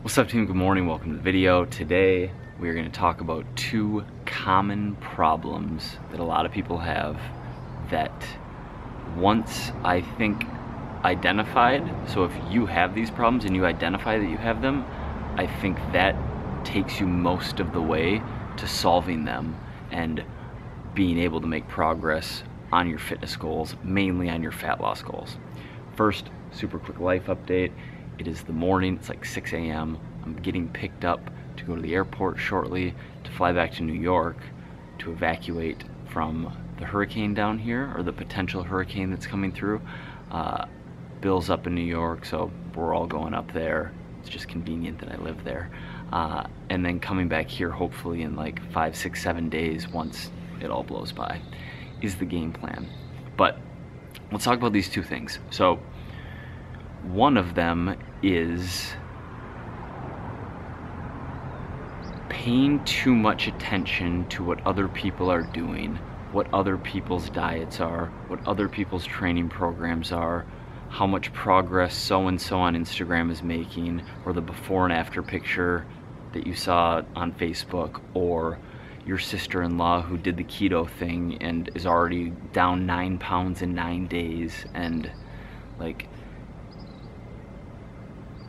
What's up, team? Good morning. Welcome to the video. Today we are going to talk about two common problems that a lot of people have that once I think identified, so if you have these problems and you identify that you have them, I think that takes you most of the way to solving them and being able to make progress on your fitness goals, mainly on your fat loss goals. First, super quick life update. It is the morning, it's like 6 a.m. I'm getting picked up to go to the airport shortly to fly back to New York to evacuate from the hurricane down here, or the potential hurricane that's coming through. Bill's up in New York, so we're all going up there. It's just convenient that I live there. And then coming back here hopefully in like 5, 6, 7 days once it all blows by is the game plan. But let's talk about these two things. So one of them is paying too much attention to what other people are doing, what other people's diets are, what other people's training programs are, how much progress so-and-so on Instagram is making, or the before and after picture that you saw on Facebook, or your sister-in-law who did the keto thing and is already down 9 pounds in 9 days. And like,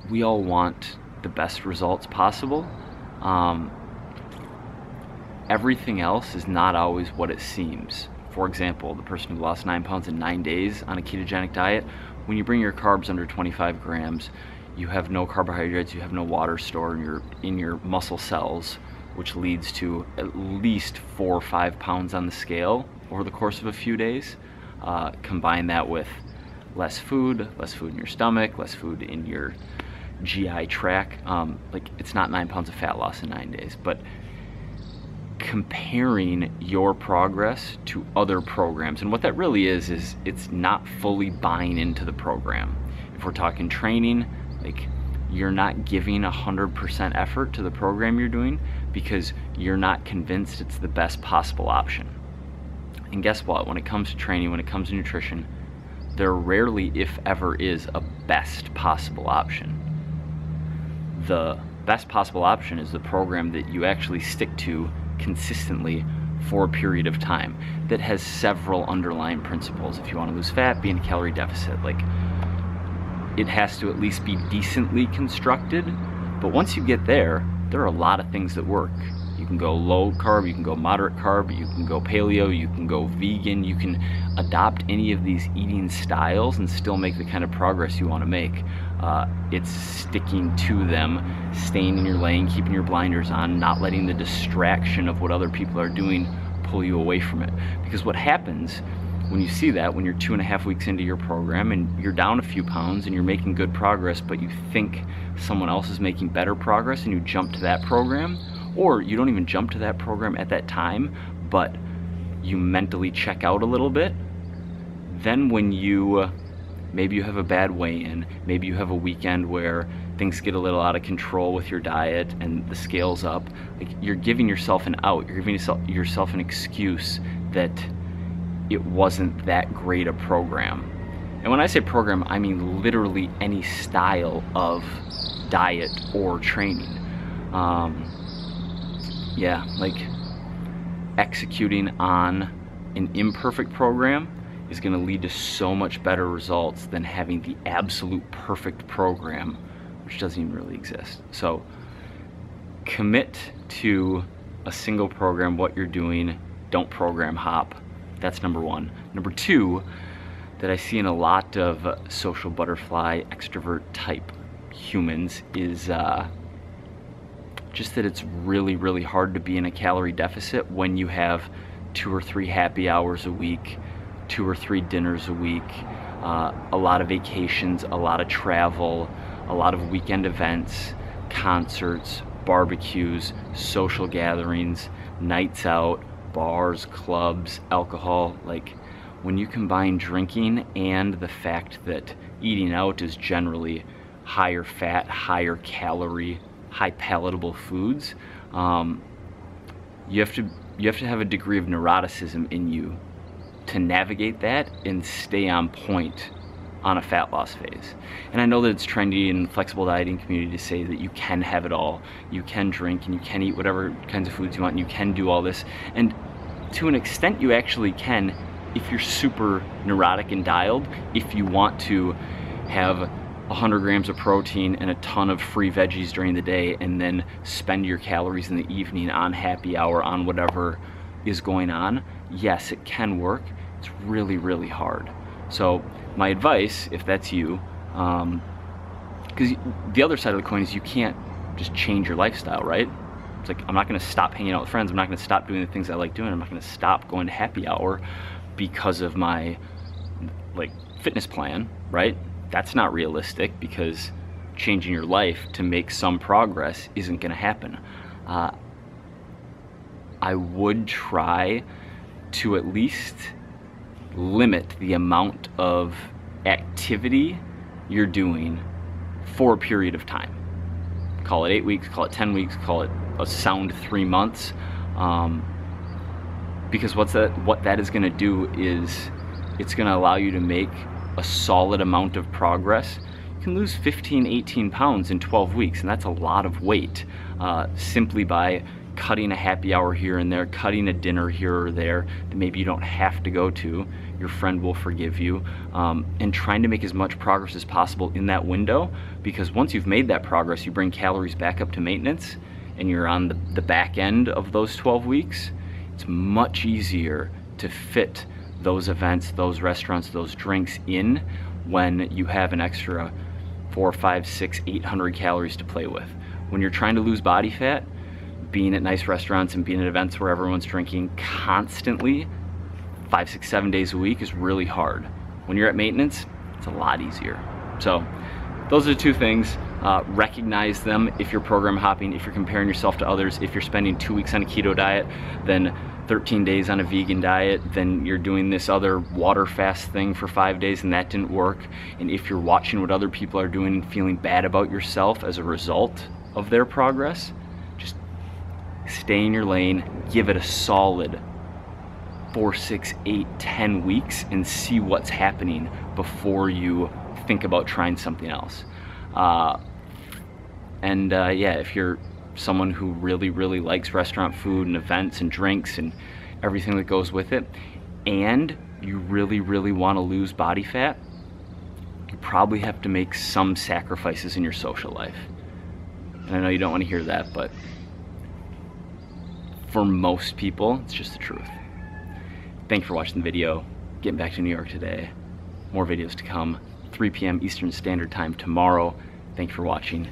we all want the best results possible. Everything else is not always what it seems. For example, the person who lost 9 pounds in 9 days on a ketogenic diet, when you bring your carbs under 25 grams, you have no carbohydrates, you have no water stored in your muscle cells, which leads to at least 4 or 5 pounds on the scale over the course of a few days. Combine that with less food in your stomach, less food in your GI tract. Like, it's not 9 pounds of fat loss in 9 days, but comparing your progress to other programs, and what that really is it's not fully buying into the program. If we're talking training, like, you're not giving 100% effort to the program you're doing because you're not convinced it's the best possible option. And guess what? When it comes to training, when it comes to nutrition, there rarely, if ever, is a best possible option. The best possible option is the program that you actually stick to consistently for a period of time that has several underlying principles. If you want to lose fat, be in a calorie deficit. Like, it has to at least be decently constructed. But once you get there, there are a lot of things that work. You can go low carb, you can go moderate carb, you can go paleo, you can go vegan, you can adopt any of these eating styles and still make the kind of progress you want to make. It's sticking to them, staying in your lane, keeping your blinders on, not letting the distraction of what other people are doing pull you away from it. Because what happens when you see that, when you're 2.5 weeks into your program and you're down a few pounds and you're making good progress, but you think someone else is making better progress and you jump to that program, or you don't even jump to that program at that time, but you mentally check out a little bit, then when you maybe you have a bad weigh-in, maybe you have a weekend where things get a little out of control with your diet and the scale's up, like, you're giving yourself an out, you're giving yourself an excuse that it wasn't that great a program. And when I say program, I mean literally any style of diet or training. Yeah, like, executing on an imperfect program is going to lead to so much better results than having the absolute perfect program, which doesn't even really exist. So commit to a single program, what you're doing. Don't program hop. That's number one. Number two, that I see in a lot of social butterfly extrovert type humans is just that it's really, really hard to be in a calorie deficit when you have 2 or 3 happy hours a week, 2 or 3 dinners a week, a lot of vacations, a lot of travel, a lot of weekend events, concerts, barbecues, social gatherings, nights out, bars, clubs, alcohol. Like, when you combine drinking and the fact that eating out is generally higher fat, higher calorie, high palatable foods, you have to have a degree of neuroticism in you to navigate that and stay on point on a fat loss phase. And I know that it's trendy in the flexible dieting community to say that you can have it all, you can drink and you can eat whatever kinds of foods you want and you can do all this. And to an extent you actually can if you're super neurotic and dialed, if you want to have 100 grams of protein and a ton of free veggies during the day and then spend your calories in the evening on happy hour, on whatever is going on. Yes, it can work. It's really, really hard. So my advice, if that's you, because the other side of the coin is you can't just change your lifestyle, right? It's like, I'm not gonna stop hanging out with friends, I'm not gonna stop doing the things I like doing, I'm not gonna stop going to happy hour because of my like fitness plan, right? That's not realistic, because changing your life to make some progress isn't gonna happen. I would try to at least limit the amount of activity you're doing for a period of time. Call it 8 weeks, call it 10 weeks, call it a sound 3 months. Because what that is gonna do is it's gonna allow you to make a solid amount of progress. You can lose 15, 18 pounds in 12 weeks, and that's a lot of weight, simply by cutting a happy hour here and there, cutting a dinner here or there that maybe you don't have to go to, your friend will forgive you, and trying to make as much progress as possible in that window, because once you've made that progress, you bring calories back up to maintenance, and you're on the back end of those 12 weeks, it's much easier to fit those events, those restaurants, those drinks in when you have an extra 4, 5, 6, 800 calories to play with. When you're trying to lose body fat, being at nice restaurants and being at events where everyone's drinking constantly 5, 6, 7 days a week is really hard. When you're at maintenance, it's a lot easier. So those are the two things. Recognize them if you're program hopping, if you're comparing yourself to others, if you're spending 2 weeks on a keto diet, then 13 days on a vegan diet, then you're doing this other water fast thing for 5 days and that didn't work. And if you're watching what other people are doing and feeling bad about yourself as a result of their progress, just stay in your lane, give it a solid 4, 6, 8, 10 weeks and see what's happening before you think about trying something else. Yeah, if you're someone who really, really likes restaurant food and events and drinks and everything that goes with it, and you really, really want to lose body fat, you probably have to make some sacrifices in your social life. And I know you don't want to hear that, but for most people, it's just the truth. Thanks for watching the video. Getting back to New York today. More videos to come. 3 p.m. Eastern Standard Time tomorrow. Thanks for watching.